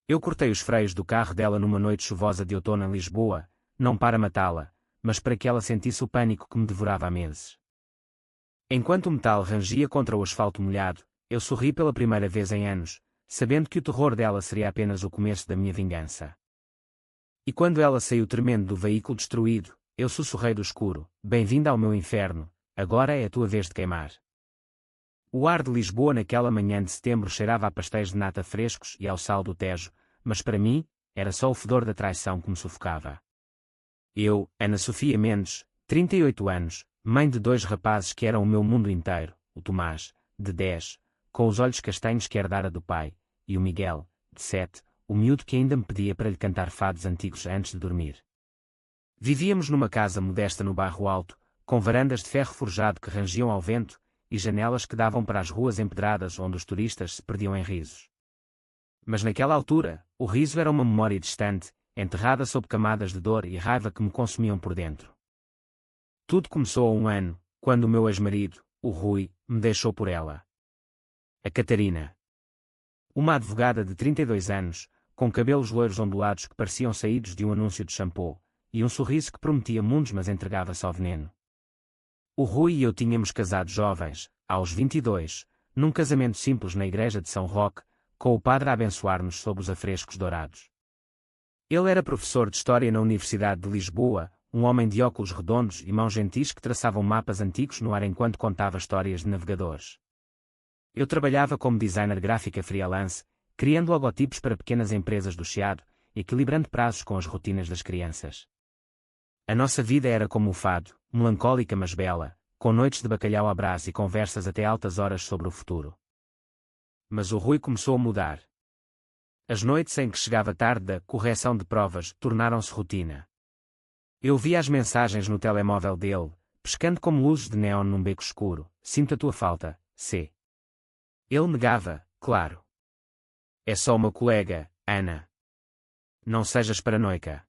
Eu cortei os freios do carro dela numa noite chuvosa de outono em Lisboa, não para matá-la, mas para que ela sentisse o pânico que me devorava há meses. Enquanto o metal rangia contra o asfalto molhado, eu sorri pela primeira vez em anos, sabendo que o terror dela seria apenas o começo da minha vingança. E quando ela saiu tremendo do veículo destruído, eu sussurrei do escuro: "Bem-vinda ao meu inferno, agora é a tua vez de queimar." O ar de Lisboa naquela manhã de setembro cheirava a pastéis de nata frescos e ao sal do Tejo, mas para mim, era só o fedor da traição que me sufocava. Eu, Ana Sofia Mendes, 38 anos, mãe de 2 rapazes que eram o meu mundo inteiro, o Tomás, de 10, com os olhos castanhos que herdara do pai, e o Miguel, de 7, o miúdo que ainda me pedia para lhe cantar fados antigos antes de dormir. Vivíamos numa casa modesta no bairro Alto, com varandas de ferro forjado que rangiam ao vento, e janelas que davam para as ruas empedradas onde os turistas se perdiam em risos. Mas naquela altura, o riso era uma memória distante, enterrada sob camadas de dor e raiva que me consumiam por dentro. Tudo começou há um ano, quando o meu ex-marido, o Rui, me deixou por ela. A Catarina. Uma advogada de 32 anos, com cabelos loiros ondulados que pareciam saídos de um anúncio de shampoo, e um sorriso que prometia mundos mas entregava só veneno. O Rui e eu tínhamos casado jovens, aos 22, num casamento simples na igreja de São Roque, com o padre a abençoar-nos sob os afrescos dourados. Ele era professor de História na Universidade de Lisboa, um homem de óculos redondos e mãos gentis que traçavam mapas antigos no ar enquanto contava histórias de navegadores. Eu trabalhava como designer gráfica freelance, criando logotipos para pequenas empresas do Chiado, equilibrando prazos com as rotinas das crianças. A nossa vida era como o fado, melancólica mas bela, com noites de bacalhau à brás e conversas até altas horas sobre o futuro. Mas o Rui começou a mudar. As noites em que chegava tarde da correção de provas tornaram-se rotina. Eu via as mensagens no telemóvel dele, pescando como luzes de neon num beco escuro: "Sinto a tua falta, C." Ele negava, claro. "É só uma colega, Ana. Não sejas paranoica."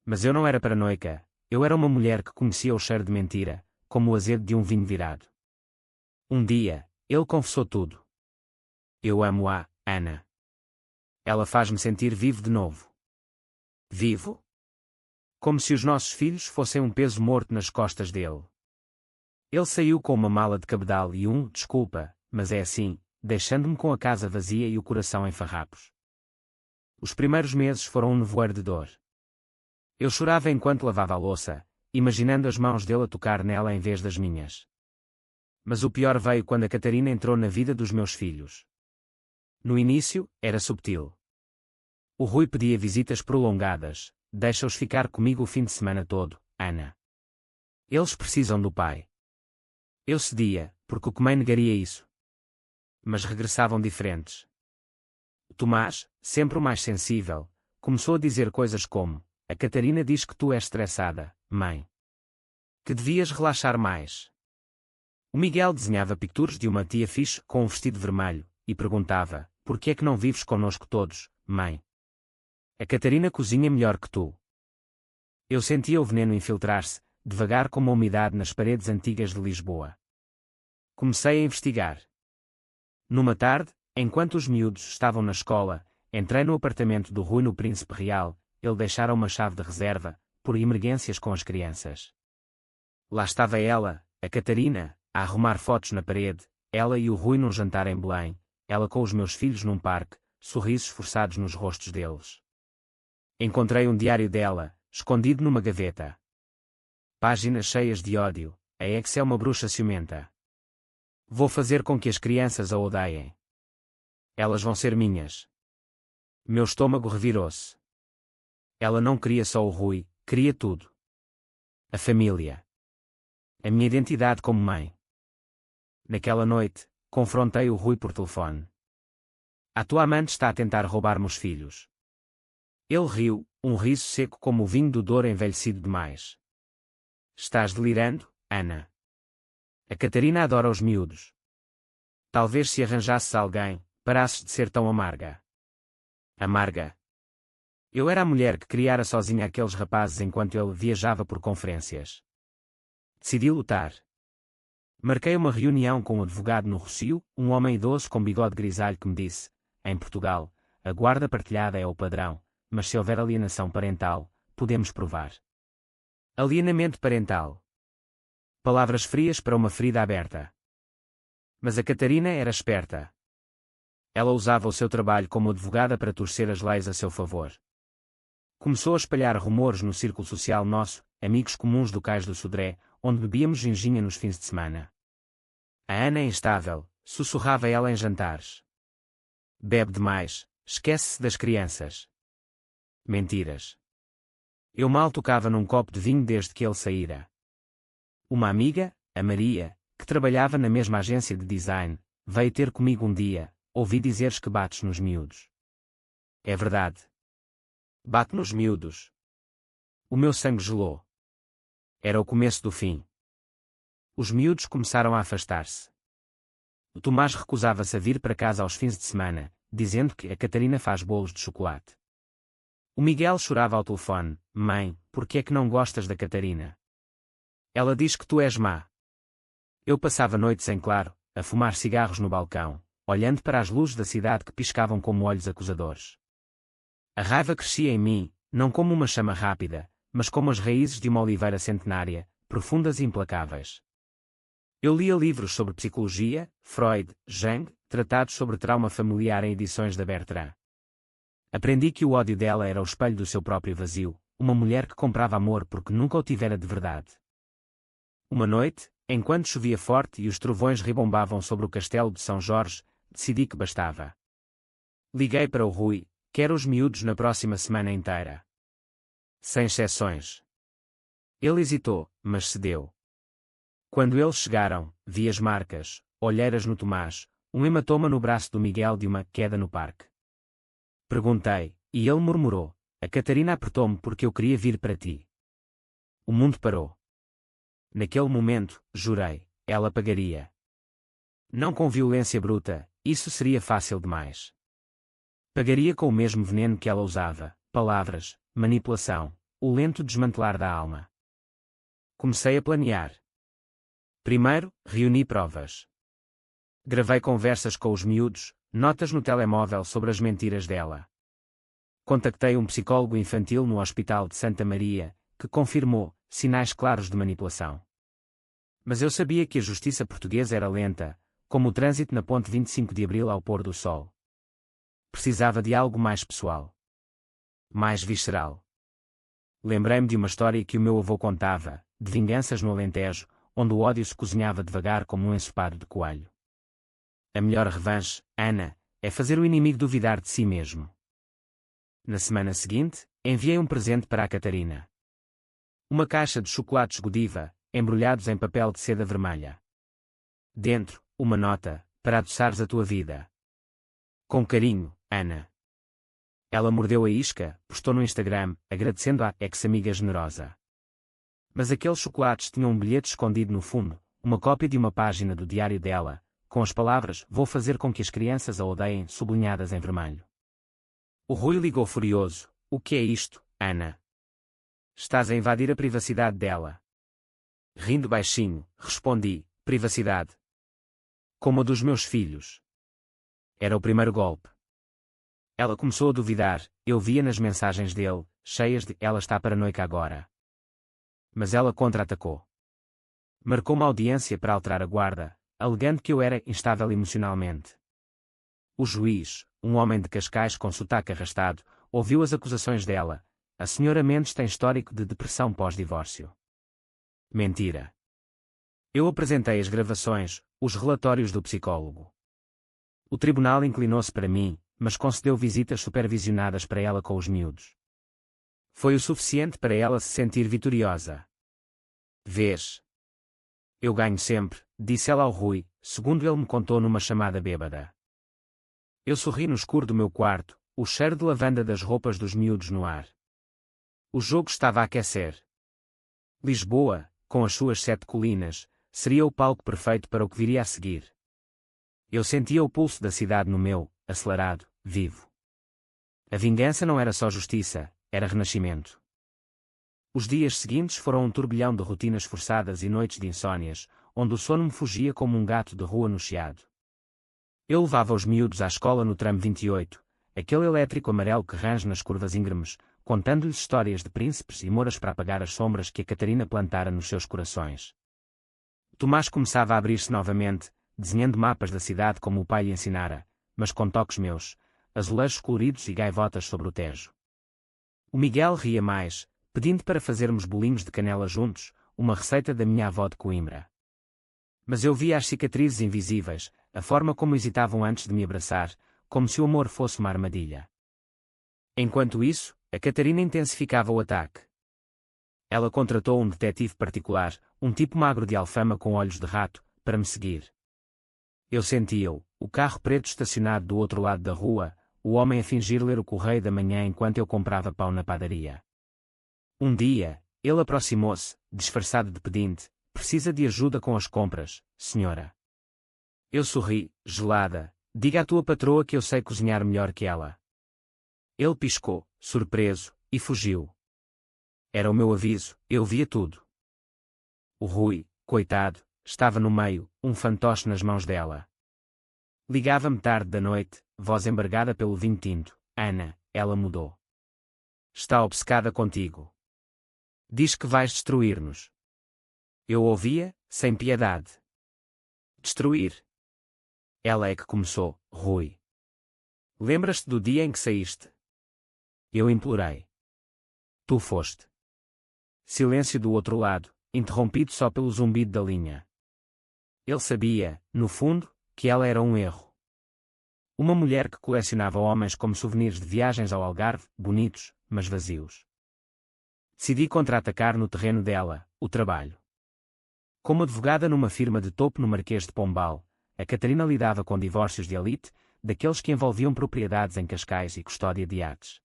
Mas eu não era paranoica, eu era uma mulher que conhecia o cheiro de mentira, como o azedo de um vinho virado. Um dia, ele confessou tudo. "Eu amo-a, Ana. Ela faz-me sentir vivo de novo." Vivo? Como se os nossos filhos fossem um peso morto nas costas dele. Ele saiu com uma mala de cabedal e desculpa, mas é assim, deixando-me com a casa vazia e o coração em farrapos. Os primeiros meses foram um nevoeiro de dor. Eu chorava enquanto lavava a louça, imaginando as mãos dele a tocar nela em vez das minhas. Mas o pior veio quando a Catarina entrou na vida dos meus filhos. No início, era subtil. O Rui pedia visitas prolongadas: "Deixa-os ficar comigo o fim de semana todo, Ana. Eles precisam do pai." Eu cedia, porque o que mãe negaria isso. Mas regressavam diferentes. Tomás, sempre o mais sensível, começou a dizer coisas como: "A Catarina diz que tu és estressada, mãe. Que devias relaxar mais." O Miguel desenhava pictures de uma tia fixe com um vestido vermelho, e perguntava: "Por que é que não vives connosco todos, mãe? A Catarina cozinha melhor que tu." Eu sentia o veneno infiltrar-se, devagar como a umidade nas paredes antigas de Lisboa. Comecei a investigar. Numa tarde, enquanto os miúdos estavam na escola, entrei no apartamento do Rui no Príncipe Real. Ele deixara uma chave de reserva, por emergências com as crianças. Lá estava ela, a Catarina, a arrumar fotos na parede, ela e o Rui num jantar em Belém, ela com os meus filhos num parque, sorrisos forçados nos rostos deles. Encontrei um diário dela, escondido numa gaveta. Páginas cheias de ódio: "A ex é uma bruxa ciumenta. Vou fazer com que as crianças a odeiem. Elas vão ser minhas." Meu estômago revirou-se. Ela não queria só o Rui, queria tudo. A família. A minha identidade como mãe. Naquela noite, confrontei o Rui por telefone. "A tua amante está a tentar roubar-me os filhos." Ele riu, um riso seco como o vinho do Douro envelhecido demais. "Estás delirando, Ana. A Catarina adora os miúdos. Talvez se arranjasses alguém, parasses de ser tão amarga." Amarga? Eu era a mulher que criara sozinha aqueles rapazes enquanto ele viajava por conferências. Decidi lutar. Marquei uma reunião com um advogado no Rossio, um homem idoso com bigode grisalho que me disse: "Em Portugal, a guarda partilhada é o padrão, mas se houver alienação parental, podemos provar. Alienamento parental. Palavras frias para uma ferida aberta. Mas a Catarina era esperta. Ela usava o seu trabalho como advogada para torcer as leis a seu favor. Começou a espalhar rumores no círculo social nosso, amigos comuns do Cais do Sodré, onde bebíamos ginginha nos fins de semana. A Ana é instável, sussurrava ela em jantares. Bebe demais, esquece-se das crianças. Mentiras. Eu mal tocava num copo de vinho desde que ele saíra. Uma amiga, a Maria, que trabalhava na mesma agência de design, veio ter comigo um dia. Ouvi dizeres que bates nos miúdos. É verdade. Bate nos miúdos. O meu sangue gelou. Era o começo do fim. Os miúdos começaram a afastar-se. O Tomás recusava-se a vir para casa aos fins de semana, dizendo que a Catarina faz bolos de chocolate. O Miguel chorava ao telefone: Mãe, por que é que não gostas da Catarina? Ela diz que tu és má. Eu passava noites em claro, a fumar cigarros no balcão, olhando para as luzes da cidade que piscavam como olhos acusadores. A raiva crescia em mim, não como uma chama rápida, mas como as raízes de uma oliveira centenária, profundas e implacáveis. Eu lia livros sobre psicologia, Freud, Jung, tratados sobre trauma familiar em edições da Bertrand. Aprendi que o ódio dela era o espelho do seu próprio vazio, uma mulher que comprava amor porque nunca o tivera de verdade. Uma noite, enquanto chovia forte e os trovões ribombavam sobre o castelo de São Jorge, decidi que bastava. Liguei para o Rui: quero os miúdos na próxima semana inteira. Sem exceções. Ele hesitou, mas cedeu. Quando eles chegaram, vi as marcas, olheiras no Tomás, um hematoma no braço do Miguel de uma queda no parque. Perguntei, e ele murmurou: a Catarina apertou-me porque eu queria vir para ti. O mundo parou. Naquele momento, jurei, ela pagaria. Não com violência bruta, isso seria fácil demais. Pagaria com o mesmo veneno que ela usava: palavras, manipulação, o lento desmantelar da alma. Comecei a planear. Primeiro, reuni provas. Gravei conversas com os miúdos, notas no telemóvel sobre as mentiras dela. Contactei um psicólogo infantil no Hospital de Santa Maria, que confirmou sinais claros de manipulação. Mas eu sabia que a justiça portuguesa era lenta, como o trânsito na ponte 25 de Abril ao pôr do sol. Precisava de algo mais pessoal. Mais visceral. Lembrei-me de uma história que o meu avô contava, de vinganças no Alentejo, onde o ódio se cozinhava devagar como um ensopado de coalho. A melhor revanche, Ana, é fazer o inimigo duvidar de si mesmo. Na semana seguinte, enviei um presente para a Catarina. Uma caixa de chocolates Godiva, embrulhados em papel de seda vermelha. Dentro, uma nota: para adoçares a tua vida. Com carinho, Ana. Ela mordeu a isca, postou no Instagram, agradecendo à ex-amiga generosa. Mas aqueles chocolates tinham um bilhete escondido no fundo, uma cópia de uma página do diário dela, com as palavras: vou fazer com que as crianças a odeiem, sublinhadas em vermelho. O Rui ligou furioso: o que é isto, Ana? Estás a invadir a privacidade dela. Rindo baixinho, respondi: privacidade. Como a dos meus filhos. Era o primeiro golpe. Ela começou a duvidar, eu via nas mensagens dele, cheias de ela está paranoica agora. Mas ela contra-atacou. Marcou uma audiência para alterar a guarda, alegando que eu era instável emocionalmente. O juiz, um homem de Cascais com sotaque arrastado, ouviu as acusações dela. A senhora Mendes tem histórico de depressão pós-divórcio. Mentira. Eu apresentei as gravações, os relatórios do psicólogo. O tribunal inclinou-se para mim, mas concedeu visitas supervisionadas para ela com os miúdos. Foi o suficiente para ela se sentir vitoriosa. Vês? Eu ganho sempre, disse ela ao Rui, segundo ele me contou numa chamada bêbada. Eu sorri no escuro do meu quarto, o cheiro de lavanda das roupas dos miúdos no ar. O jogo estava a aquecer. Lisboa, com as suas 7 colinas, seria o palco perfeito para o que viria a seguir. Eu sentia o pulso da cidade no meu, acelerado, vivo. A vingança não era só justiça, era renascimento. Os dias seguintes foram um turbilhão de rotinas forçadas e noites de insónias, onde o sono me fugia como um gato de rua no chiado. Eu levava os miúdos à escola no tram 28, aquele elétrico amarelo que range nas curvas íngremes, contando-lhes histórias de príncipes e mouras para apagar as sombras que a Catarina plantara nos seus corações. Tomás começava a abrir-se novamente, desenhando mapas da cidade como o pai lhe ensinara, mas com toques meus, azulejos coloridos e gaivotas sobre o Tejo. O Miguel ria mais, pedindo para fazermos bolinhos de canela juntos, uma receita da minha avó de Coimbra. Mas eu via as cicatrizes invisíveis, a forma como hesitavam antes de me abraçar, como se o amor fosse uma armadilha. Enquanto isso, a Catarina intensificava o ataque. Ela contratou um detetive particular, um tipo magro de alfama com olhos de rato, para me seguir. Eu sentia-o, o carro preto estacionado do outro lado da rua, o homem a fingir ler o Correio da Manhã enquanto eu comprava pão na padaria. Um dia, ele aproximou-se, disfarçado de pedinte. Precisa de ajuda com as compras, senhora. Eu sorri, gelada. Diga à tua patroa que eu sei cozinhar melhor que ela. Ele piscou, surpreso, e fugiu. Era o meu aviso, eu via tudo. O Rui, coitado, estava no meio, um fantoche nas mãos dela. Ligava-me tarde da noite, voz embargada pelo vinho tinto. Ana, ela mudou. Está obcecada contigo. Diz que vais destruir-nos. Eu ouvia, sem piedade. Destruir. Ela é que começou, Rui. Lembras-te do dia em que saíste? Eu implorei. Tu foste. Silêncio do outro lado, interrompido só pelo zumbido da linha. Ele sabia, no fundo, que ela era um erro. Uma mulher que colecionava homens como souvenirs de viagens ao Algarve, bonitos, mas vazios. Decidi contra-atacar no terreno dela, o trabalho. Como advogada numa firma de topo no Marquês de Pombal, a Catarina lidava com divórcios de elite, daqueles que envolviam propriedades em Cascais e custódia de iates.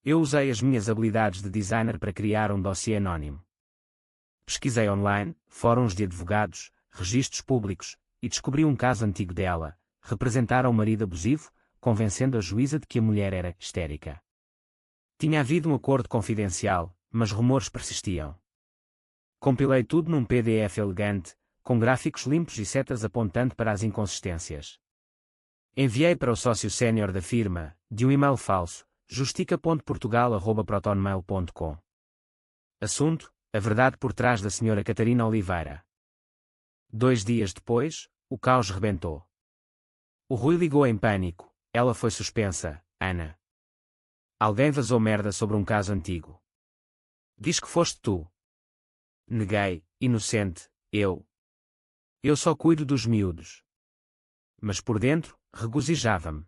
Eu usei as minhas habilidades de designer para criar um dossiê anónimo. Pesquisei online, fóruns de advogados, registros públicos, e descobri um caso antigo dela, representara um marido abusivo, convencendo a juíza de que a mulher era histérica. Tinha havido um acordo confidencial, mas rumores persistiam. Compilei tudo num PDF elegante, com gráficos limpos e setas apontando para as inconsistências. Enviei para o sócio sénior da firma, de um e-mail falso, justica.portugal@protonmail.com. Assunto: a verdade por trás da Sra. Catarina Oliveira. 2 dias depois, o caos rebentou. O Rui ligou em pânico. Ela foi suspensa, Ana. Alguém vazou merda sobre um caso antigo. Diz que foste tu. Neguei, inocente, eu. Eu só cuido dos miúdos. Mas por dentro, regozijava-me.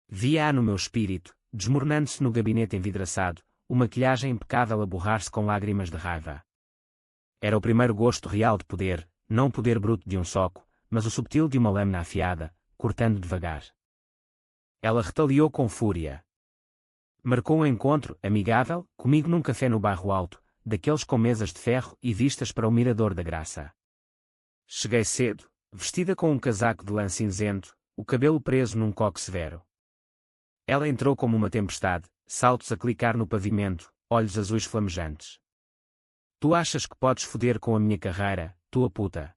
Via-a no meu espírito, desmoronando-se no gabinete envidraçado, uma maquilhagem impecável a borrar-se com lágrimas de raiva. Era o primeiro gosto real de poder, não o poder bruto de um soco, mas o subtil de uma lâmina afiada, cortando devagar. Ela retaliou com fúria. Marcou um encontro, amigável, comigo num café no Bairro Alto, daqueles com mesas de ferro e vistas para o Mirador da Graça. Cheguei cedo, vestida com um casaco de lã cinzento, o cabelo preso num coque severo. Ela entrou como uma tempestade, saltos a clicar no pavimento, olhos azuis flamejantes. Tu achas que podes foder com a minha carreira, tua puta?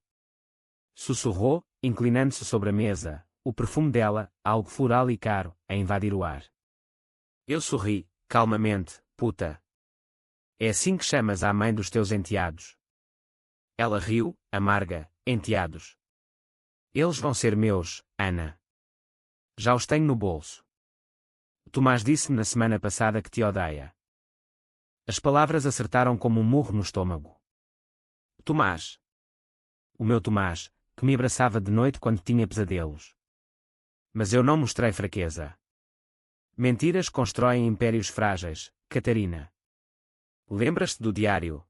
Sussurrou, inclinando-se sobre a mesa, o perfume dela, algo floral e caro, a invadir o ar. Eu sorri, calmamente, puta. É assim que chamas à mãe dos teus enteados. Ela riu, amarga, enteados. Eles vão ser meus, Ana. Já os tenho no bolso. Tomás disse-me na semana passada que te odeia. As palavras acertaram como um murro no estômago. Tomás. O meu Tomás, que me abraçava de noite quando tinha pesadelos. Mas eu não mostrei fraqueza. Mentiras constroem impérios frágeis, Catarina. Lembras-te do diário?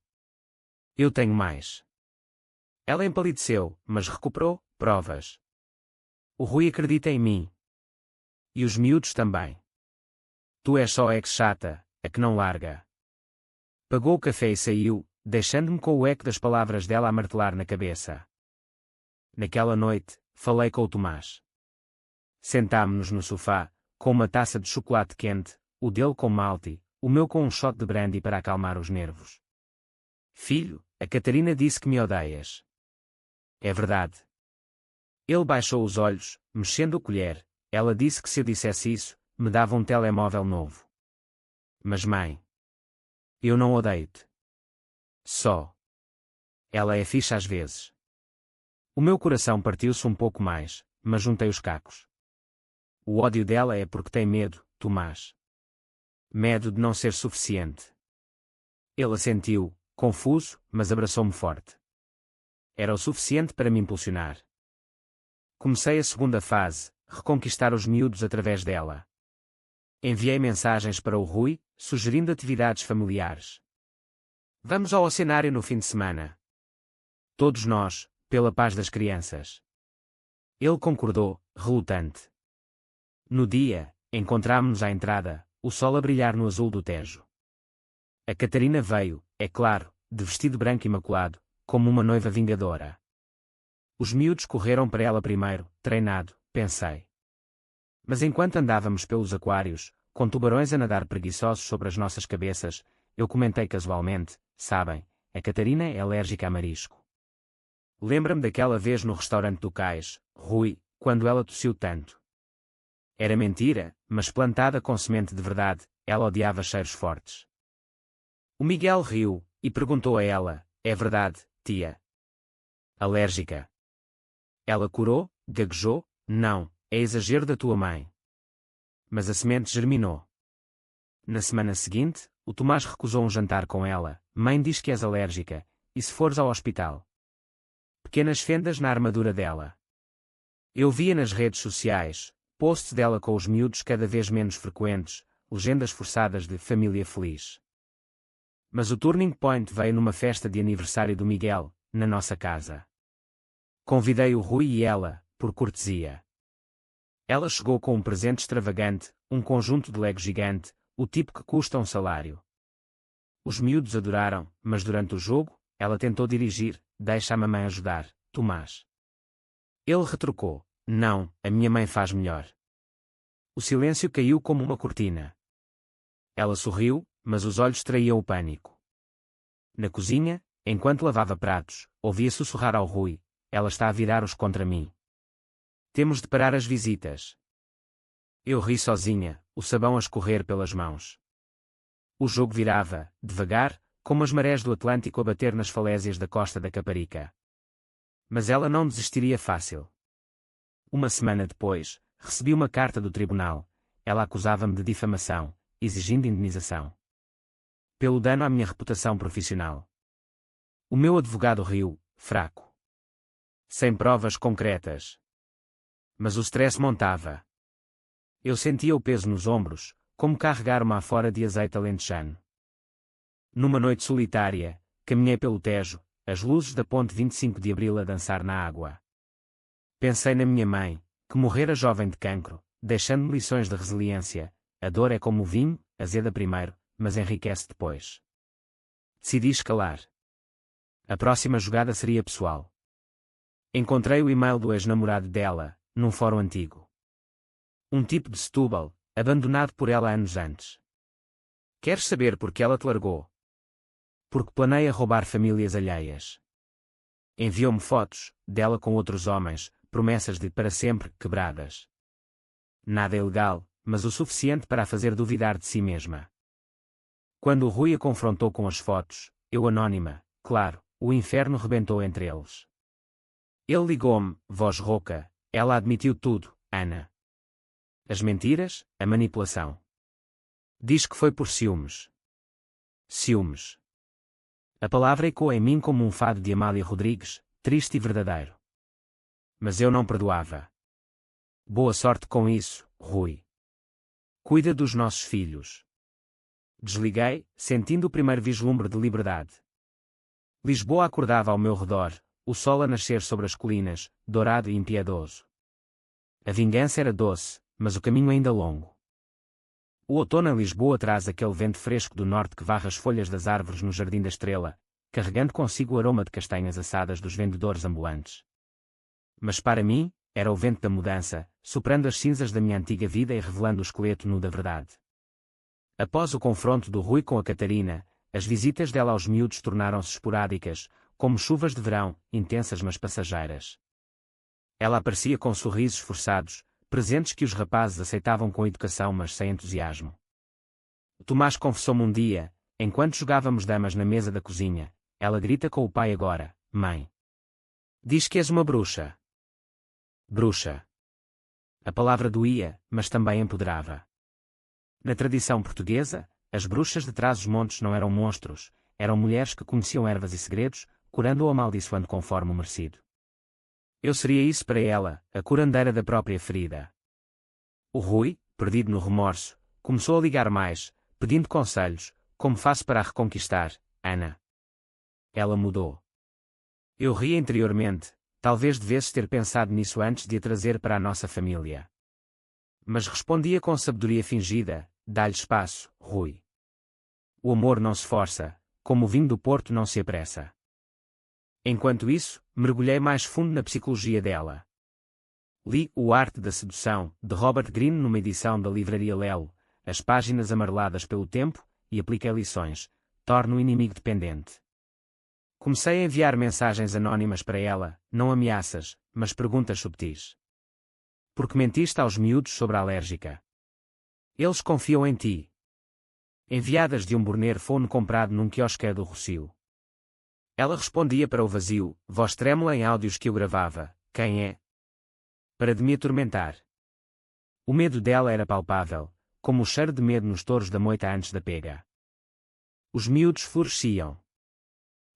Eu tenho mais. Ela empalideceu, mas recuperou provas. O Rui acredita em mim. E os miúdos também. Tu és só ex-chata, a que não larga. Pagou o café e saiu, deixando-me com o eco das palavras dela a martelar na cabeça. Naquela noite, falei com o Tomás. Sentámo-nos no sofá, com uma taça de chocolate quente, o dele com malte, o meu com um shot de brandy para acalmar os nervos. Filho, a Catarina disse que me odeias. É verdade. Ele baixou os olhos, mexendo a colher. Ela disse que se eu dissesse isso, me dava um telemóvel novo. Mas mãe, eu não odeio-te. Só. Ela é fixa às vezes. O meu coração partiu-se um pouco mais, mas juntei os cacos. O ódio dela é porque tem medo, Tomás. Medo de não ser suficiente. Ele assentiu, confuso, mas abraçou-me forte. Era o suficiente para me impulsionar. Comecei a segunda fase, reconquistar os miúdos através dela. Enviei mensagens para o Rui, sugerindo atividades familiares. Vamos ao oceanário no fim de semana. Todos nós, pela paz das crianças. Ele concordou, relutante. No dia, encontrámo-nos à entrada, o sol a brilhar no azul do Tejo. A Catarina veio, é claro, de vestido branco imaculado, como uma noiva vingadora. Os miúdos correram para ela primeiro, treinado, pensei. Mas enquanto andávamos pelos aquários, com tubarões a nadar preguiçosos sobre as nossas cabeças, eu comentei casualmente, sabem, a Catarina é alérgica a marisco. Lembra-me daquela vez no restaurante do Cais, Rui, quando ela tossiu tanto. Era mentira, mas plantada com semente de verdade, ela odiava cheiros fortes. O Miguel riu, e perguntou a ela, é verdade, tia? Alérgica. Ela corou, gaguejou, não, é exagero da tua mãe. Mas a semente germinou. Na semana seguinte, o Tomás recusou um jantar com ela, mãe diz que és alérgica, e se fores ao hospital? Pequenas fendas na armadura dela. Eu via nas redes sociais, posts dela com os miúdos cada vez menos frequentes, legendas forçadas de família feliz. Mas o turning point veio numa festa de aniversário do Miguel, na nossa casa. Convidei o Rui e ela, por cortesia. Ela chegou com um presente extravagante, um conjunto de Lego gigante, o tipo que custa um salário. Os miúdos adoraram, mas durante o jogo, ela tentou dirigir, deixa a mamãe ajudar, Tomás. Ele retrucou, não, a minha mãe faz melhor. O silêncio caiu como uma cortina. Ela sorriu, mas os olhos traíam o pânico. Na cozinha, enquanto lavava pratos, ouvia sussurrar ao Rui, ela está a virar-os contra mim. Temos de parar as visitas. Eu ri sozinha, o sabão a escorrer pelas mãos. O jogo virava, devagar, como as marés do Atlântico a bater nas falésias da costa da Caparica. Mas ela não desistiria fácil. Uma semana depois, recebi uma carta do tribunal. Ela acusava-me de difamação, exigindo indenização pelo dano à minha reputação profissional. O meu advogado riu, fraco. Sem provas concretas. Mas o stress montava. Eu sentia o peso nos ombros, como carregar uma afora de azeite alentejano. Numa noite solitária, caminhei pelo Tejo, as luzes da ponte 25 de Abril a dançar na água. Pensei na minha mãe, que morrera jovem de cancro, deixando-me lições de resiliência. A dor é como o vinho, azeda primeiro, mas enriquece depois. Decidi escalar. A próxima jogada seria pessoal. Encontrei o e-mail do ex-namorado dela, num fórum antigo. Um tipo de Setúbal, abandonado por ela anos antes. Queres saber por que ela te largou? Porque planeia roubar famílias alheias. Enviou-me fotos, dela com outros homens, promessas de para sempre quebradas. Nada ilegal, mas o suficiente para a fazer duvidar de si mesma. Quando o Rui a confrontou com as fotos, eu anônima, claro, o inferno rebentou entre eles. Ele ligou-me, voz rouca, ela admitiu tudo, Ana. As mentiras, a manipulação. Diz que foi por ciúmes. Ciúmes. A palavra ecoa em mim como um fado de Amália Rodrigues, triste e verdadeiro. Mas eu não perdoava. Boa sorte com isso, Rui. Cuida dos nossos filhos. Desliguei, sentindo o primeiro vislumbre de liberdade. Lisboa acordava ao meu redor, o sol a nascer sobre as colinas, dourado e impiedoso. A vingança era doce, mas o caminho ainda longo. O outono em Lisboa traz aquele vento fresco do norte que varre as folhas das árvores no Jardim da Estrela, carregando consigo o aroma de castanhas assadas dos vendedores ambulantes. Mas para mim, era o vento da mudança, soprando as cinzas da minha antiga vida e revelando o esqueleto nu da verdade. Após o confronto do Rui com a Catarina, as visitas dela aos miúdos tornaram-se esporádicas, como chuvas de verão, intensas mas passageiras. Ela aparecia com sorrisos forçados, presentes que os rapazes aceitavam com educação mas sem entusiasmo. Tomás confessou-me um dia, enquanto jogávamos damas na mesa da cozinha, ela grita com o pai agora, mãe. Diz que és uma bruxa. Bruxa. A palavra doía, mas também empoderava. Na tradição portuguesa, as bruxas de Trás-os-Montes não eram monstros, eram mulheres que conheciam ervas e segredos, curando ou amaldiçoando conforme o merecido. Eu seria isso para ela, a curandeira da própria ferida. O Rui, perdido no remorso, começou a ligar mais, pedindo conselhos, como faço para a reconquistar, Ana? Ela mudou. Eu ri interiormente, talvez devesses ter pensado nisso antes de a trazer para a nossa família. Mas respondia com sabedoria fingida, dá-lhe espaço, Rui. O amor não se força, como o vinho do Porto não se apressa. Enquanto isso, mergulhei mais fundo na psicologia dela. Li O Arte da Sedução, de Robert Greene numa edição da livraria Lelo, as páginas amareladas pelo tempo, e apliquei lições, torno o inimigo dependente. Comecei a enviar mensagens anónimas para ela, não ameaças, mas perguntas subtis. Por que mentiste aos miúdos sobre a alérgica? Eles confiam em ti. Enviadas de um Burner Phone comprado num quiosque do Rocio. Ela respondia para o vazio, voz trêmula em áudios que eu gravava, quem é? Para de me atormentar. O medo dela era palpável, como o cheiro de medo nos touros da moita antes da pega. Os miúdos floresciam.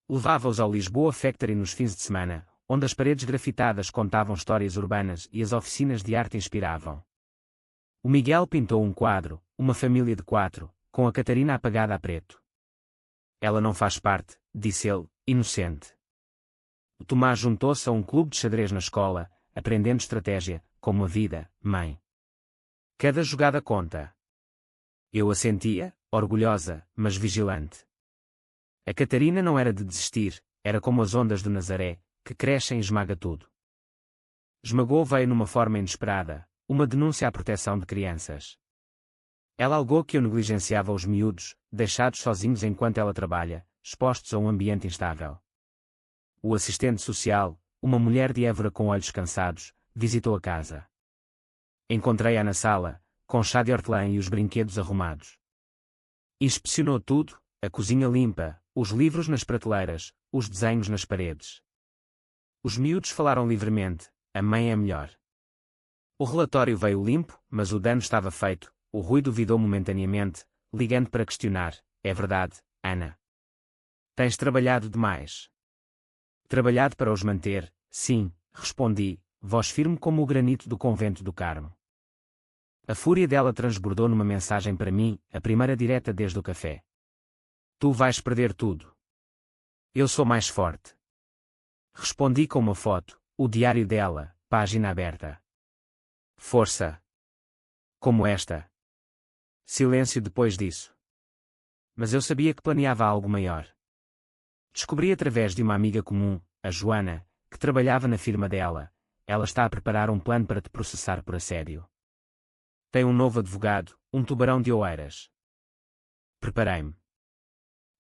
Levava-os ao Lisboa Factory nos fins de semana, onde as paredes grafitadas contavam histórias urbanas e as oficinas de arte inspiravam. O Miguel pintou um quadro, uma família de 4, com a Catarina apagada a preto. Ela não faz parte, disse ele, inocente. O Tomás juntou-se a um clube de xadrez na escola, aprendendo estratégia, como a vida, mãe. Cada jogada conta. Eu assentia, orgulhosa, mas vigilante. A Catarina não era de desistir, era como as ondas do Nazaré, que crescem e esmaga tudo. Esmagou veio numa forma inesperada, uma denúncia à proteção de crianças. Ela alegou que eu negligenciava os miúdos, deixados sozinhos enquanto ela trabalha, expostos a um ambiente instável. O assistente social, uma mulher de Évora com olhos cansados, visitou a casa. Encontrei-a na sala, com chá de hortelã e os brinquedos arrumados. Inspecionou tudo, a cozinha limpa, os livros nas prateleiras, os desenhos nas paredes. Os miúdos falaram livremente, a mãe é melhor. O relatório veio limpo, mas o dano estava feito, o Rui duvidou momentaneamente, ligando para questionar, é verdade, Ana? Tens trabalhado demais. Trabalhado para os manter, sim, respondi, voz firme como o granito do convento do Carmo. A fúria dela transbordou numa mensagem para mim, a primeira direta desde o café. Tu vais perder tudo. Eu sou mais forte. Respondi com uma foto, o diário dela, página aberta. Força. Como esta. Silêncio depois disso. Mas eu sabia que planeava algo maior. Descobri através de uma amiga comum, a Joana, que trabalhava na firma dela. Ela está a preparar um plano para te processar por assédio. Tem um novo advogado, um tubarão de Oeiras. Preparei-me.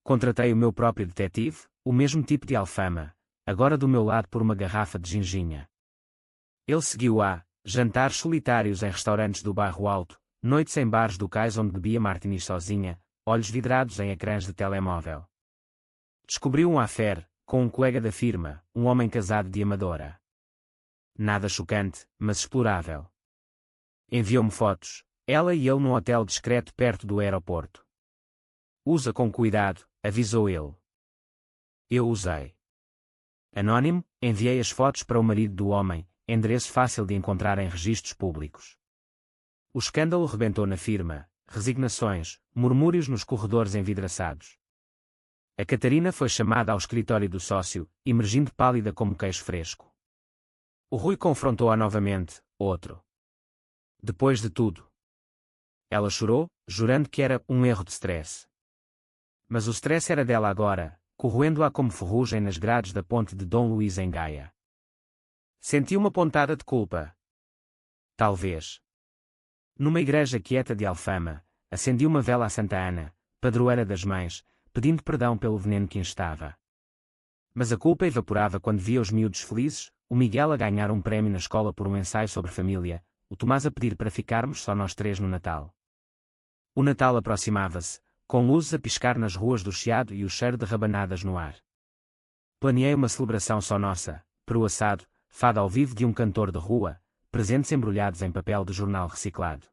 Contratei o meu próprio detetive, o mesmo tipo de alfama, agora do meu lado por uma garrafa de ginginha. Ele seguiu-a, jantares solitários em restaurantes do bairro Alto, noites em bares do cais onde bebia martinis sozinha, olhos vidrados em ecrãs de telemóvel. Descobriu um affaire, com um colega da firma, um homem casado de Amadora. Nada chocante, mas explorável. Enviou-me fotos, ela e ele num hotel discreto perto do aeroporto. Usa com cuidado, avisou ele. Eu usei. Anónimo, enviei as fotos para o marido do homem, endereço fácil de encontrar em registros públicos. O escândalo rebentou na firma, resignações, murmúrios nos corredores envidraçados. A Catarina foi chamada ao escritório do sócio, emergindo pálida como queijo fresco. O Rui confrontou-a novamente, outro. Depois de tudo. Ela chorou, jurando que era um erro de stress. Mas o stress era dela agora, corroendo-a como ferrugem nas grades da ponte de Dom Luís em Gaia. Senti uma pontada de culpa. Talvez. Numa igreja quieta de Alfama, acendi uma vela a Santa Ana, padroeira das mães, pedindo perdão pelo veneno que instava. Mas a culpa evaporava quando via os miúdos felizes, o Miguel a ganhar um prémio na escola por um ensaio sobre família, o Tomás a pedir para ficarmos só nós três no Natal. O Natal aproximava-se, com luzes a piscar nas ruas do Chiado e o cheiro de rabanadas no ar. Planeei uma celebração só nossa, peru assado, fado ao vivo de um cantor de rua, presentes embrulhados em papel de jornal reciclado.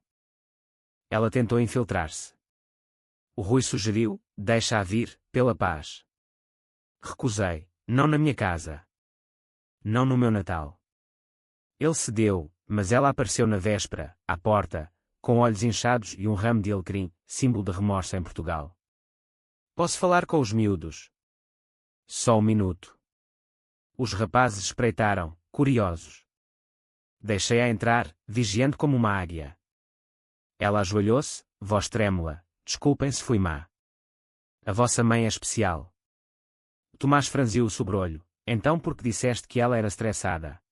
Ela tentou infiltrar-se. O Rui sugeriu, deixa-a vir, pela paz. Recusei, não na minha casa. Não no meu Natal. Ele cedeu, mas ela apareceu na véspera, à porta, com olhos inchados e um ramo de alecrim, símbolo de remorso em Portugal. Posso falar com os miúdos? Só um minuto. Os rapazes espreitaram, curiosos. Deixei-a entrar, vigiando como uma águia. Ela ajoelhou-se, voz trêmula, desculpem se fui má. A vossa mãe é especial. Tomás franziu o sobrolho, então porque disseste que ela era estressada.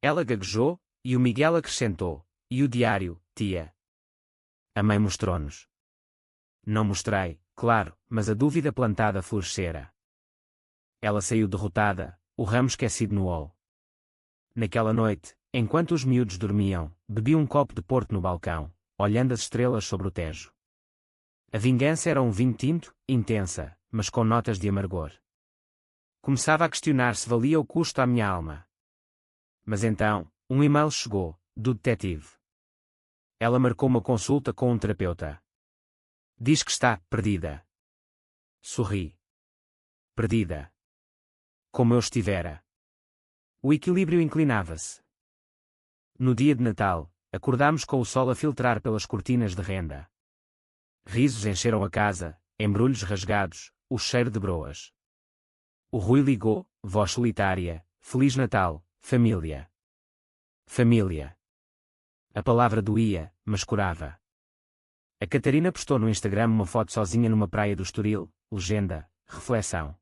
Ela gaguejou, e o Miguel acrescentou, e o diário, tia? A mãe mostrou-nos. Não mostrei, claro, mas a dúvida plantada florescera. Ela saiu derrotada, o ramo esquecido no hall. Naquela noite, enquanto os miúdos dormiam, bebi um copo de porto no balcão, olhando as estrelas sobre o Tejo. A vingança era um vinho tinto, intensa, mas com notas de amargor. Começava a questionar se valia o custo à minha alma. Mas então, um e-mail chegou, do detetive. Ela marcou uma consulta com um terapeuta. Diz que está perdida. Sorri. Perdida. Como eu estivera. O equilíbrio inclinava-se. No dia de Natal, acordámos com o sol a filtrar pelas cortinas de renda. Risos encheram a casa, embrulhos rasgados, o cheiro de broas. O Rui ligou, voz solitária, Feliz Natal, família. Família. A palavra doía, mas curava. A Catarina postou no Instagram uma foto sozinha numa praia do Estoril, legenda, reflexão.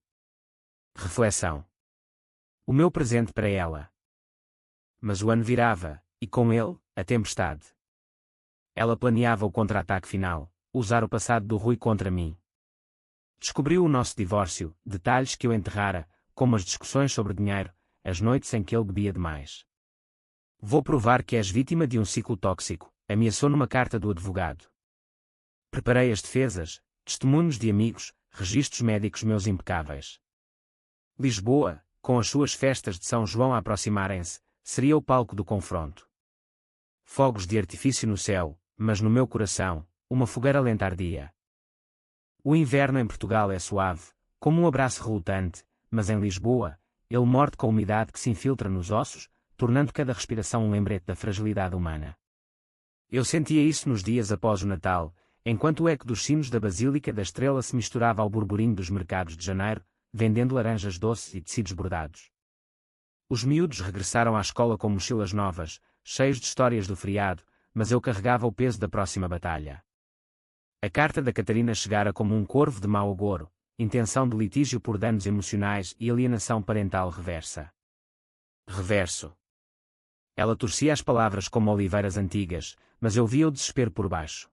Reflexão. O meu presente para ela. Mas o ano virava, e com ele, a tempestade. Ela planeava o contra-ataque final, usar o passado do Rui contra mim. Descobriu o nosso divórcio, detalhes que eu enterrara, como as discussões sobre dinheiro, as noites em que ele bebia demais. Vou provar que és vítima de um ciclo tóxico, ameaçou numa carta do advogado. Preparei as defesas, testemunhos de amigos, registros médicos meus impecáveis. Lisboa, com as suas festas de São João a aproximarem-se, seria o palco do confronto. Fogos de artifício no céu, mas no meu coração, uma fogueira lenta ardia. O inverno em Portugal é suave, como um abraço relutante, mas em Lisboa, ele morde com a umidade que se infiltra nos ossos, tornando cada respiração um lembrete da fragilidade humana. Eu sentia isso nos dias após o Natal, enquanto o eco dos sinos da Basílica da Estrela se misturava ao burburinho dos mercados de janeiro, vendendo laranjas doces e tecidos bordados. Os miúdos regressaram à escola com mochilas novas, cheios de histórias do feriado, mas eu carregava o peso da próxima batalha. A carta da Catarina chegara como um corvo de mau agouro, intenção de litígio por danos emocionais e alienação parental reversa. Reverso. Ela torcia as palavras como oliveiras antigas, mas eu via o desespero por baixo.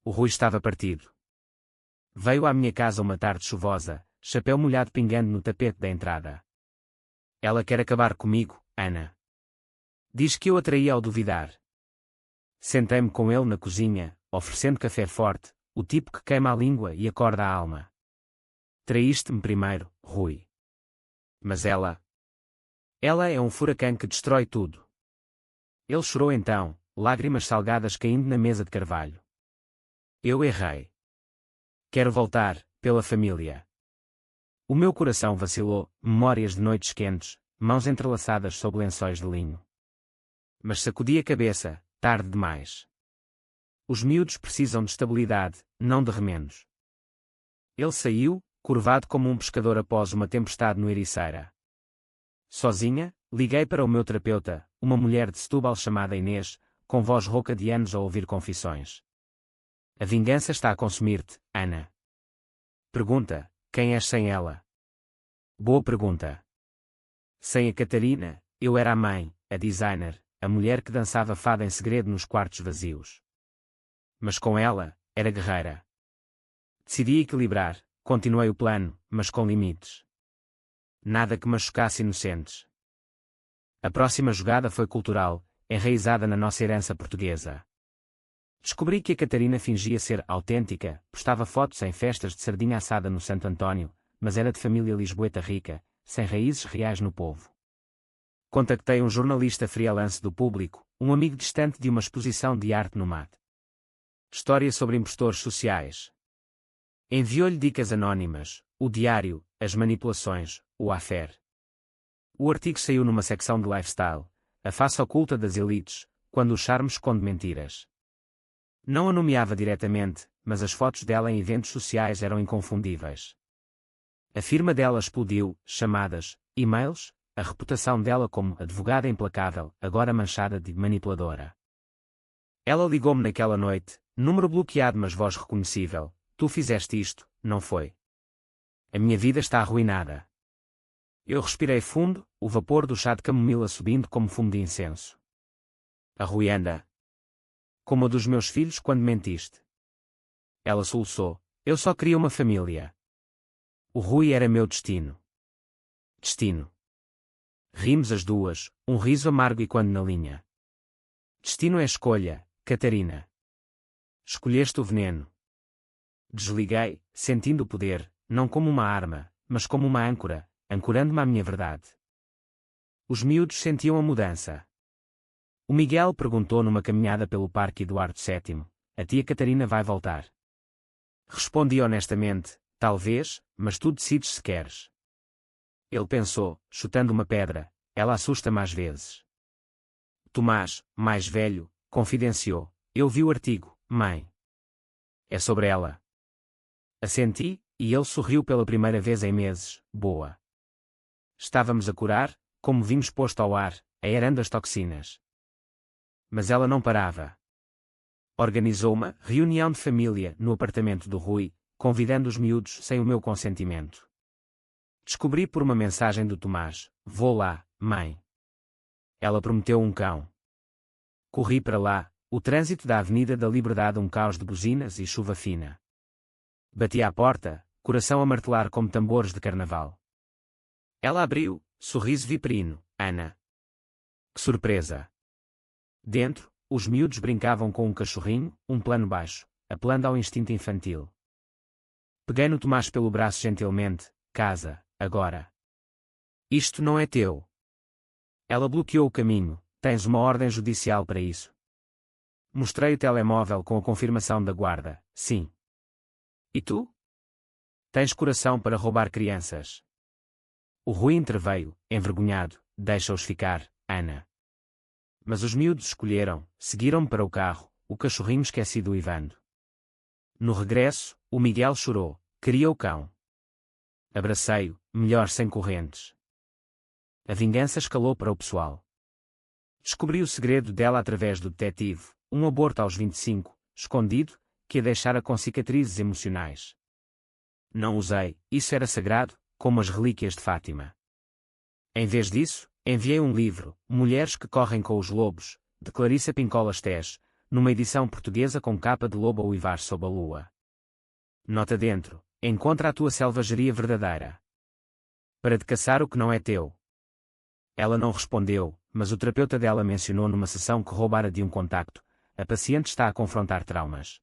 O Rui estava partido. Veio à minha casa uma tarde chuvosa, chapéu molhado pingando no tapete da entrada. Ela quer acabar comigo, Ana. Diz que eu a traí ao duvidar. Sentei-me com ele na cozinha, oferecendo café forte, o tipo que queima a língua e acorda a alma. Traíste-me primeiro, Rui. Mas ela é um furacão que destrói tudo. Ele chorou então, lágrimas salgadas caindo na mesa de carvalho. Eu errei. Quero voltar, pela família. O meu coração vacilou, memórias de noites quentes, mãos entrelaçadas sob lençóis de linho. Mas sacudi a cabeça, tarde demais. Os miúdos precisam de estabilidade, não de remendos. Ele saiu, curvado como um pescador após uma tempestade no Ericeira. Sozinha, liguei para o meu terapeuta, uma mulher de Setúbal chamada Inês, com voz rouca de anos a ouvir confissões. A vingança está a consumir-te, Ana. Pergunta, quem és sem ela? Boa pergunta. Sem a Catarina, eu era a mãe, a designer, a mulher que dançava fado em segredo nos quartos vazios. Mas com ela, era guerreira. Decidi equilibrar, continuei o plano, mas com limites. Nada que machucasse inocentes. A próxima jogada foi cultural, enraizada na nossa herança portuguesa. Descobri que a Catarina fingia ser autêntica, postava fotos em festas de sardinha assada no Santo António, mas era de família lisboeta rica, sem raízes reais no povo. Contactei um jornalista freelance do Público, um amigo distante de uma exposição de arte no MAD. História sobre impostores sociais. Enviou-lhe dicas anónimas, o diário, as manipulações, o affair. O artigo saiu numa secção de lifestyle, a face oculta das elites, quando o charme esconde mentiras. Não a nomeava diretamente, mas as fotos dela em eventos sociais eram inconfundíveis. A firma dela explodiu, chamadas, e-mails, a reputação dela como advogada implacável, agora manchada de manipuladora. Ela ligou-me naquela noite, número bloqueado mas voz reconhecível. Tu fizeste isto, não foi? A minha vida está arruinada. Eu respirei fundo, o vapor do chá de camomila subindo como fumo de incenso. Arruinada. Como a dos meus filhos quando mentiste. Ela soluçou. Eu só queria uma família. O Rui era meu destino. Destino. Rimos as duas, um riso amargo e quando na linha. Destino é escolha, Catarina. Escolheste o veneno. Desliguei, sentindo o poder, não como uma arma, mas como uma âncora, ancorando-me à minha verdade. Os miúdos sentiam a mudança. O Miguel perguntou numa caminhada pelo Parque Eduardo VII, a tia Catarina vai voltar? Respondi honestamente, talvez, mas tu decides se queres. Ele pensou, chutando uma pedra, ela assusta-me às vezes. Tomás, mais velho, confidenciou, eu vi o artigo, mãe. É sobre ela. Assenti, e ele sorriu pela primeira vez em meses, boa. Estávamos a curar, como vimos posto ao ar, aerando as toxinas. Mas ela não parava. Organizou uma reunião de família no apartamento do Rui, convidando os miúdos sem o meu consentimento. Descobri por uma mensagem do Tomás, vou lá, mãe. Ela prometeu um cão. Corri para lá, o trânsito da Avenida da Liberdade um caos de buzinas e chuva fina. Bati à porta, coração a martelar como tambores de carnaval. Ela abriu, sorriso viperino, Ana. Que surpresa! Dentro, os miúdos brincavam com um cachorrinho, um plano baixo, apelando ao instinto infantil. Peguei no Tomás pelo braço gentilmente, casa, agora. Isto não é teu. Ela bloqueou o caminho, tens uma ordem judicial para isso. Mostrei o telemóvel com a confirmação da guarda, sim. E tu? Tens coração para roubar crianças. O Rui interveio, envergonhado, deixa-os ficar, Ana. Mas os miúdos escolheram, seguiram-me para o carro, o cachorrinho esquecido uivando. No regresso, o Miguel chorou, queria o cão. Abracei-o, melhor sem correntes. A vingança escalou para o pessoal. Descobri o segredo dela através do detetive, um aborto aos 25, escondido, que a deixara com cicatrizes emocionais. Não usei, isso era sagrado, como as relíquias de Fátima. Em vez disso, enviei um livro, Mulheres que Correm com os Lobos, de Clarissa Pincola Estés, numa edição portuguesa com capa de lobo a uivar sob a lua. Nota dentro, encontra a tua selvageria verdadeira. Para te caçar o que não é teu. Ela não respondeu, mas o terapeuta dela mencionou numa sessão que roubara de um contacto, a paciente está a confrontar traumas.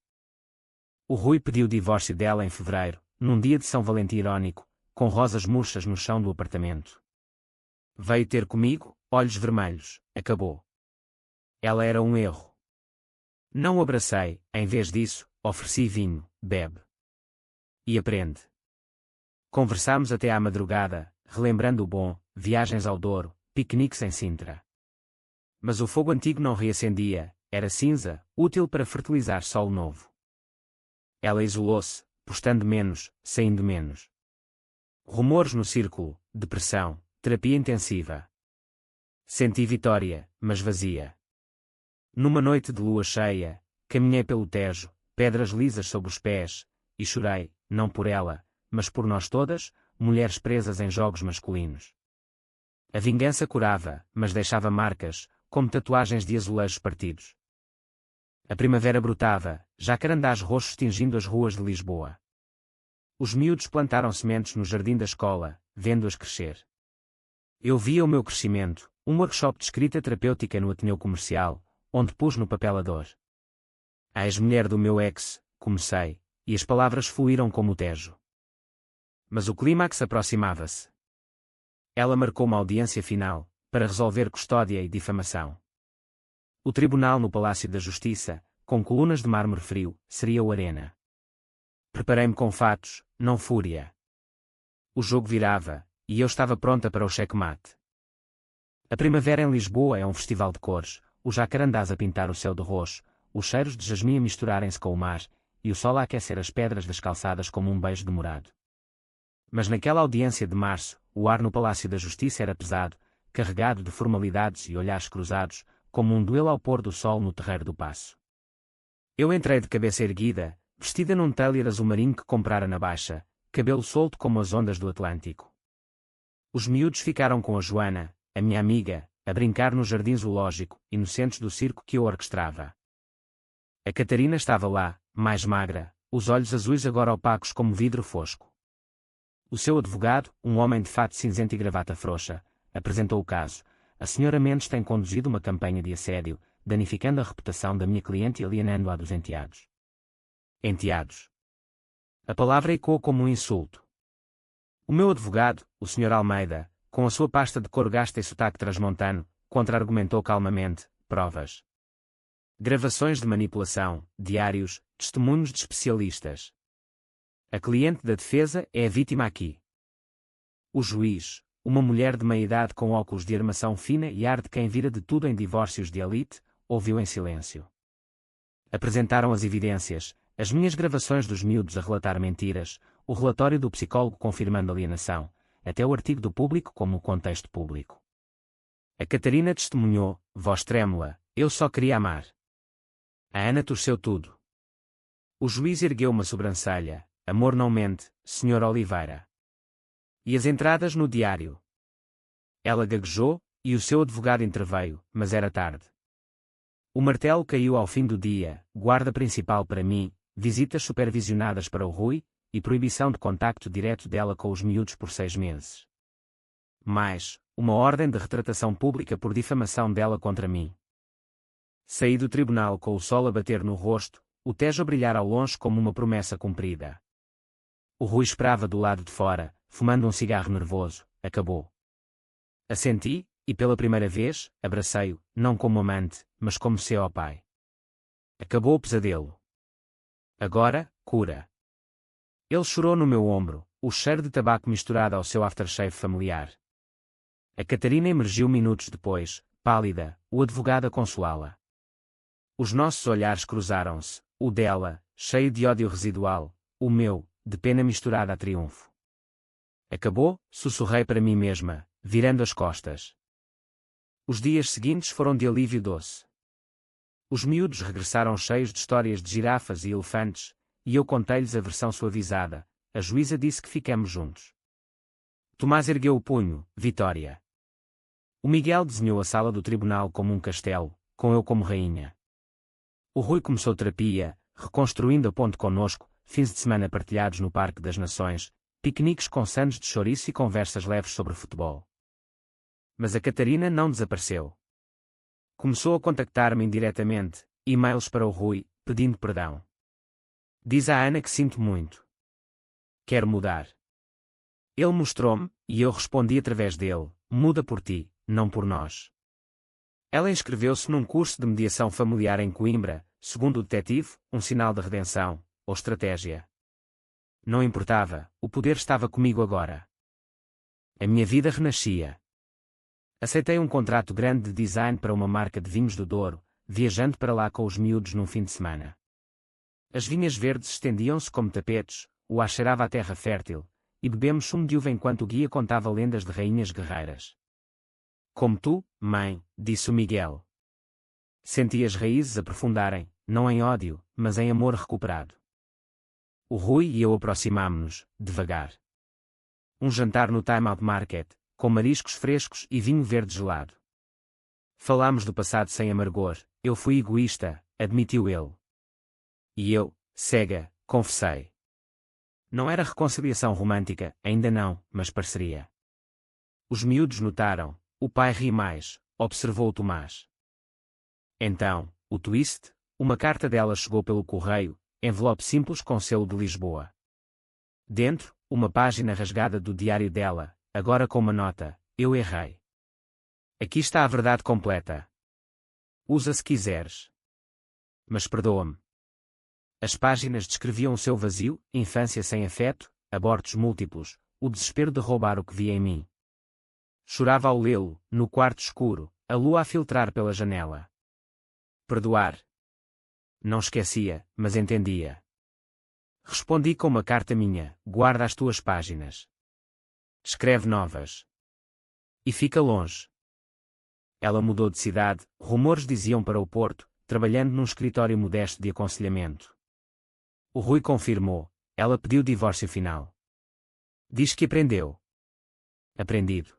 O Rui pediu o divórcio dela em fevereiro, num dia de São Valentim irônico, com rosas murchas no chão do apartamento. Veio ter comigo, olhos vermelhos, acabou. Ela era um erro. Não o abracei, em vez disso, ofereci vinho, bebe. E aprende. Conversámos até à madrugada, relembrando o bom, viagens ao Douro, piqueniques em Sintra. Mas o fogo antigo não reacendia, era cinza, útil para fertilizar solo novo. Ela isolou-se, postando menos, saindo menos. Rumores no círculo, depressão, terapia intensiva. Senti vitória, mas vazia. Numa noite de lua cheia, caminhei pelo Tejo, pedras lisas sob os pés, e chorei, não por ela, mas por nós todas, mulheres presas em jogos masculinos. A vingança curava, mas deixava marcas, como tatuagens de azulejos partidos. A primavera brotava, jacarandás roxos tingindo as ruas de Lisboa. Os miúdos plantaram sementes no jardim da escola, vendo-as crescer. Eu via o meu crescimento, Um workshop de escrita terapêutica no Ateneu Comercial, onde pus no papel a dor. A ex-mulher do meu ex, comecei, e as palavras fluíram como o Tejo. Mas o clímax aproximava-se. Ela marcou uma audiência final, para resolver custódia e difamação. O tribunal no Palácio da Justiça, com colunas de mármore frio, seria o Arena. Preparei-me com fatos, não fúria. O jogo virava, e eu estava pronta para o checkmate. A primavera em Lisboa é um festival de cores, os jacarandás a pintar o céu de roxo, os cheiros de jasmim a misturarem-se com o mar, e o sol a aquecer as pedras das calçadas como um beijo demorado. Mas naquela audiência de março, o ar no Palácio da Justiça era pesado, carregado de formalidades e olhares cruzados, como um duelo ao pôr do sol no terreiro do Paço. Eu entrei de cabeça erguida, vestida num tailor azul marinho que comprara na Baixa, cabelo solto como as ondas do Atlântico. Os miúdos ficaram com a Joana, a minha amiga, a brincar no jardim zoológico, inocentes do circo que eu orquestrava. A Catarina estava lá, mais magra, os olhos azuis agora opacos como vidro fosco. O seu advogado, um homem de fato cinzento e gravata frouxa, apresentou o caso. A senhora Mendes tem conduzido uma campanha de assédio, danificando a reputação da minha cliente e alienando-a dos enteados. Enteados. A palavra ecoou como um insulto. O meu advogado, o Sr. Almeida, com a sua pasta de cor gasta e sotaque transmontano, contra-argumentou calmamente: provas. Gravações de manipulação, diários, testemunhos de especialistas. A cliente da defesa é a vítima aqui. O juiz, uma mulher de meia-idade com óculos de armação fina e ar de quem vira de tudo em divórcios de elite, ouviu em silêncio. Apresentaram as evidências, as minhas gravações dos miúdos a relatar mentiras, o relatório do psicólogo confirmando alienação, até o artigo do Público como o contexto público. A Catarina testemunhou, voz trêmula: eu só queria amar. A Ana torceu tudo. O juiz ergueu uma sobrancelha: amor não mente, Sr. Oliveira. E as entradas no diário? Ela gaguejou, e o seu advogado interveio, mas era tarde. O martelo caiu ao fim do dia: guarda principal para mim, visitas supervisionadas para o Rui, e proibição de contacto direto dela com os miúdos por 6 meses. Mais, uma ordem de retratação pública por difamação dela contra mim. Saí do tribunal com o sol a bater no rosto, o Tejo a brilhar ao longe como uma promessa cumprida. O Rui esperava do lado de fora, fumando um cigarro nervoso. Acabou. Assenti, e pela primeira vez, abracei-o, não como amante, mas como seu pai. Acabou o pesadelo. Agora, cura. Ele chorou no meu ombro, o cheiro de tabaco misturado ao seu aftershave familiar. A Catarina emergiu minutos depois, pálida, o advogado a consolá-la. Os nossos olhares cruzaram-se, o dela, cheio de ódio residual, o meu, de pena misturada a triunfo. Acabou, sussurrei para mim mesma, virando as costas. Os dias seguintes foram de alívio doce. Os miúdos regressaram cheios de histórias de girafas e elefantes, e eu contei-lhes a versão suavizada. A juíza disse que ficamos juntos. Tomás ergueu o punho: vitória. O Miguel desenhou a sala do tribunal como um castelo, com eu como rainha. O Rui começou terapia, reconstruindo a ponte conosco, fins de semana partilhados no Parque das Nações, piqueniques com sandes de chouriço e conversas leves sobre futebol. Mas a Catarina não desapareceu. Começou a contactar-me indiretamente, e-mails para o Rui, pedindo perdão. Diz à Ana que sinto muito. Quero mudar. Ele mostrou-me, e eu respondi através dele: muda por ti, não por nós. Ela inscreveu-se num curso de mediação familiar em Coimbra, segundo o detetive, um sinal de redenção, ou estratégia. Não importava, o poder estava comigo agora. A minha vida renascia. Aceitei um contrato grande de design para uma marca de vinhos do Douro, viajando para lá com os miúdos num fim de semana. As vinhas verdes estendiam-se como tapetes, o ar cheirava a terra fértil, e bebemos sumo de uva enquanto o guia contava lendas de rainhas guerreiras. Como tu, mãe, disse o Miguel. Senti as raízes aprofundarem, não em ódio, mas em amor recuperado. O Rui e eu aproximámo-nos, devagar. Um jantar no Time Out Market, com mariscos frescos e vinho verde gelado. Falámos do passado sem amargor. Eu fui egoísta, admitiu ele. E eu, cega, confessei. Não era reconciliação romântica, ainda não, mas parceria. Os miúdos notaram, o pai ri mais, observou Tomás. Então, o twist, uma carta dela chegou pelo correio, envelope simples com selo de Lisboa. Dentro, uma página rasgada do diário dela, agora com uma nota: eu errei. Aqui está a verdade completa. Usa se quiseres. Mas perdoa-me. As páginas descreviam o seu vazio, infância sem afeto, abortos múltiplos, o desespero de roubar o que via em mim. Chorava ao lê-lo, no quarto escuro, a lua a filtrar pela janela. Perdoar. Não esquecia, mas entendia. Respondi com uma carta minha: guarda as tuas páginas. Escreve novas. E fica longe. Ela mudou de cidade, rumores diziam para o Porto, trabalhando num escritório modesto de aconselhamento. O Rui confirmou, ela pediu divórcio final. Diz que aprendeu. Aprendido.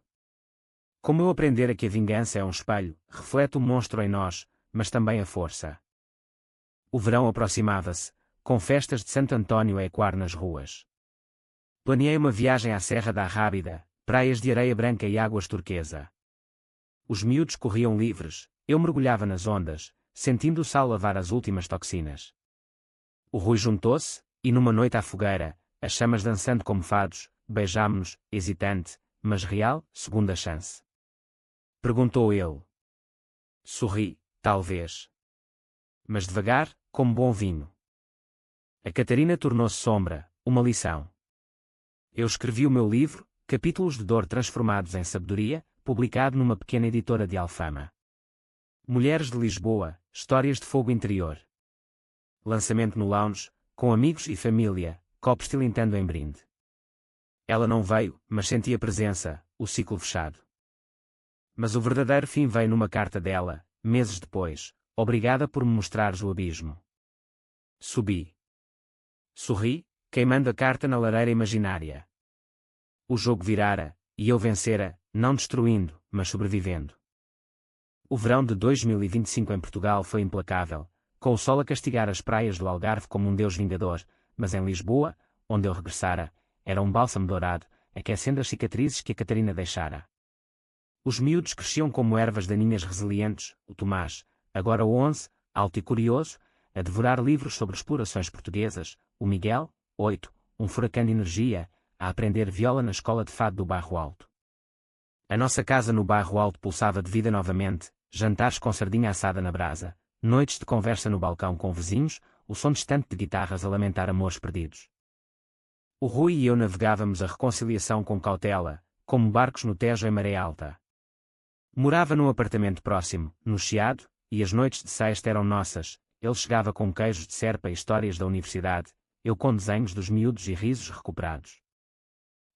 Como eu aprendera que a vingança é um espelho, reflete o monstro em nós, mas também a força. O verão aproximava-se, com festas de Santo António a ecoar nas ruas. Planeei uma viagem à Serra da Arrábida, praias de areia branca e águas turquesa. Os miúdos corriam livres, eu mergulhava nas ondas, sentindo o sal lavar as últimas toxinas. O Rui juntou-se, e numa noite à fogueira, as chamas dançando como fados, beijámo-nos, hesitante, mas real, segunda chance. Perguntou ele. Sorri, talvez. Mas devagar, como bom vinho. A Catarina tornou-se sombra, uma lição. Eu escrevi o meu livro, Capítulos de Dor Transformados em Sabedoria, publicado numa pequena editora de Alfama. Mulheres de Lisboa, histórias de fogo interior. Lançamento no lounge, com amigos e família, copos tilintando em brinde. Ela não veio, mas senti a presença, o ciclo fechado. Mas o verdadeiro fim veio numa carta dela, meses depois: obrigada por me mostrares o abismo. Subi. Sorri, queimando a carta na lareira imaginária. O jogo virara, e eu vencera, não destruindo, mas sobrevivendo. O verão de 2025 em Portugal foi implacável, com o sol a castigar as praias do Algarve como um deus vingador, mas em Lisboa, onde eu regressara, era um bálsamo dourado, aquecendo as cicatrizes que a Catarina deixara. Os miúdos cresciam como ervas daninhas resilientes, o Tomás, agora 11, alto e curioso, a devorar livros sobre explorações portuguesas, o Miguel, 8, um furacão de energia, a aprender viola na escola de fado do Bairro Alto. A nossa casa no Bairro Alto pulsava de vida novamente, jantares com sardinha assada na brasa, noites de conversa no balcão com vizinhos, o som distante de guitarras a lamentar amores perdidos. O Rui e eu navegávamos a reconciliação com cautela, como barcos no Tejo em maré alta. Morava num apartamento próximo, no Chiado, e as noites de sexta eram nossas. Ele chegava com queijos de serpa e histórias da universidade, eu com desenhos dos miúdos e risos recuperados.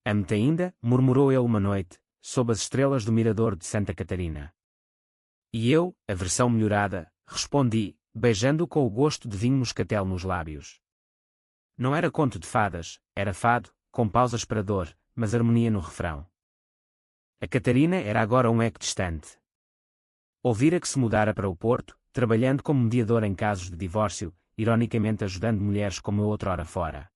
Amo-te ainda, murmurou ele uma noite, sob as estrelas do mirador de Santa Catarina. E eu, a versão melhorada, respondi, beijando-o com o gosto de vinho moscatel nos lábios. Não era conto de fadas, era fado, com pausas para dor, mas harmonia no refrão. A Catarina era agora um eco distante. Ouvira que se mudara para o Porto, trabalhando como mediadora em casos de divórcio, ironicamente ajudando mulheres como eu outrora fora.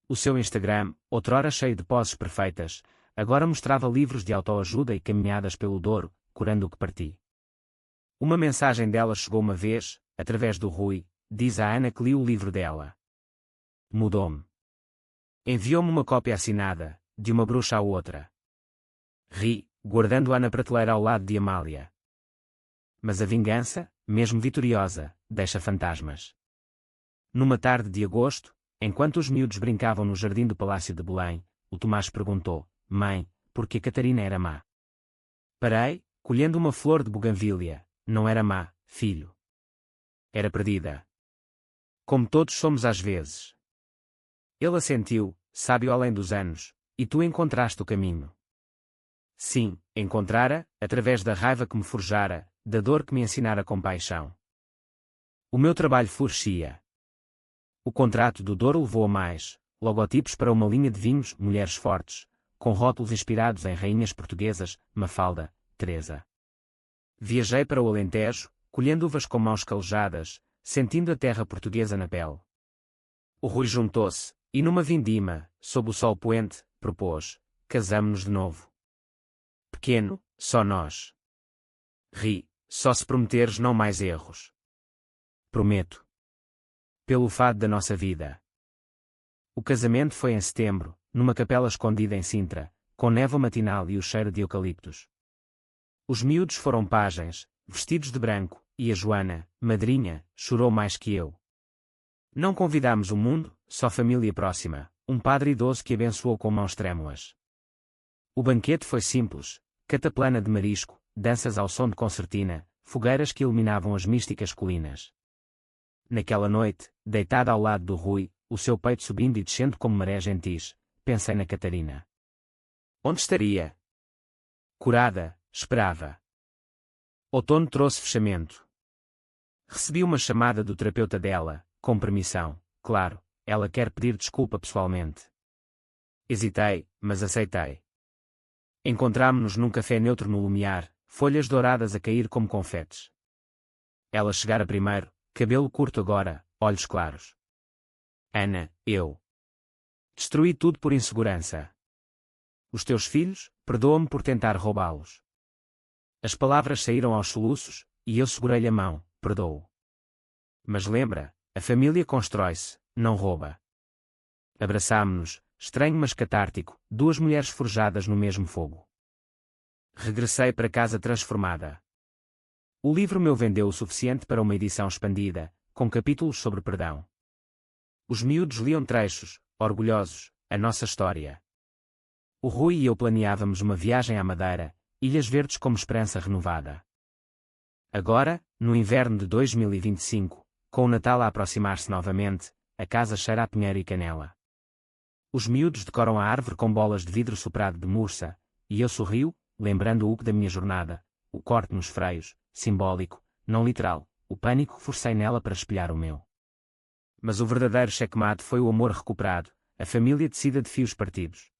O seu Instagram, outrora cheio de poses perfeitas, agora mostrava livros de autoajuda e caminhadas pelo Douro, curando o que parti. Uma mensagem dela chegou uma vez, através do Rui, diz a Ana que li o livro dela. Mudou-me. Enviou-me uma cópia assinada, de uma bruxa à outra. Ri, guardando-a na prateleira ao lado de Amália. Mas a vingança, mesmo vitoriosa, deixa fantasmas. Numa tarde de agosto, enquanto os miúdos brincavam no jardim do Palácio de Belém, o Tomás perguntou: mãe, por que Catarina era má? Parei, colhendo uma flor de buganvília. Não era má, filho. Era perdida. Como todos somos às vezes. Ele assentiu, sábio além dos anos, e tu encontraste o caminho. Sim, encontrara, através da raiva que me forjara, da dor que me ensinara compaixão. O meu trabalho florescia. O contrato do Douro levou a mais, logotipos para uma linha de vinhos, mulheres fortes, com rótulos inspirados em rainhas portuguesas, Mafalda, Teresa. Viajei para o Alentejo, colhendo uvas com mãos calejadas, sentindo a terra portuguesa na pele. O Rui juntou-se, e numa vindima, sob o sol poente, propôs: casamo-nos de novo. Pequeno, Só nós. Ri, só se prometeres não mais erros. Prometo. Pelo fado da nossa vida. O casamento foi em setembro, numa capela escondida em Sintra, com névoa matinal e o cheiro de eucaliptos. Os miúdos foram pajens, vestidos de branco, e a Joana, madrinha, chorou mais que eu. Não convidámos o mundo, só família próxima, um padre idoso que abençoou com mãos trêmulas. O banquete foi simples, cataplana de marisco, danças ao som de concertina, fogueiras que iluminavam as místicas colinas. Naquela noite, deitada ao lado do Rui, o seu peito subindo e descendo como maré gentis, pensei na Catarina. Onde estaria? Curada, esperava. Outono trouxe fechamento. Recebi uma chamada do terapeuta dela, com permissão, claro, ela quer pedir desculpa pessoalmente. Hesitei, mas aceitei. Encontrámo-nos num café neutro no Lumiar, folhas douradas a cair como confetes. Ela chegara primeiro, cabelo curto agora, olhos claros. Ana, eu. Destruí tudo por insegurança. Os teus filhos, perdoa-me por tentar roubá-los. As palavras saíram aos soluços, e eu segurei-lhe a mão, perdoo. Mas lembra, a família constrói-se, não rouba. Abraçámo-nos, estranho mas catártico, duas mulheres forjadas no mesmo fogo. Regressei para casa transformada. O livro meu vendeu o suficiente para uma edição expandida, com capítulos sobre perdão. Os miúdos liam trechos, orgulhosos, a nossa história. O Rui e eu planeávamos uma viagem à Madeira, Ilhas Verdes como esperança renovada. Agora, no inverno de 2025, com o Natal a aproximar-se novamente, a casa cheira a pinheiro e canela. Os miúdos decoram a árvore com bolas de vidro soprado de mursa, e eu sorrio, lembrando o que da minha jornada, o corte nos freios, simbólico, não literal, o pânico que forcei nela para espelhar o meu. Mas o verdadeiro checkmate foi o amor recuperado, a família tecida de fios partidos.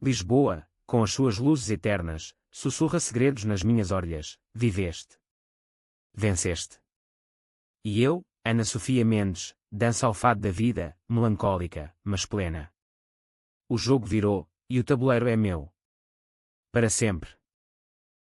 Lisboa, com as suas luzes eternas, sussurra segredos nas minhas orelhas, viveste. Venceste. E eu, Ana Sofia Mendes, danço ao fado da vida, melancólica, mas plena. O jogo virou, e o tabuleiro é meu. Para sempre.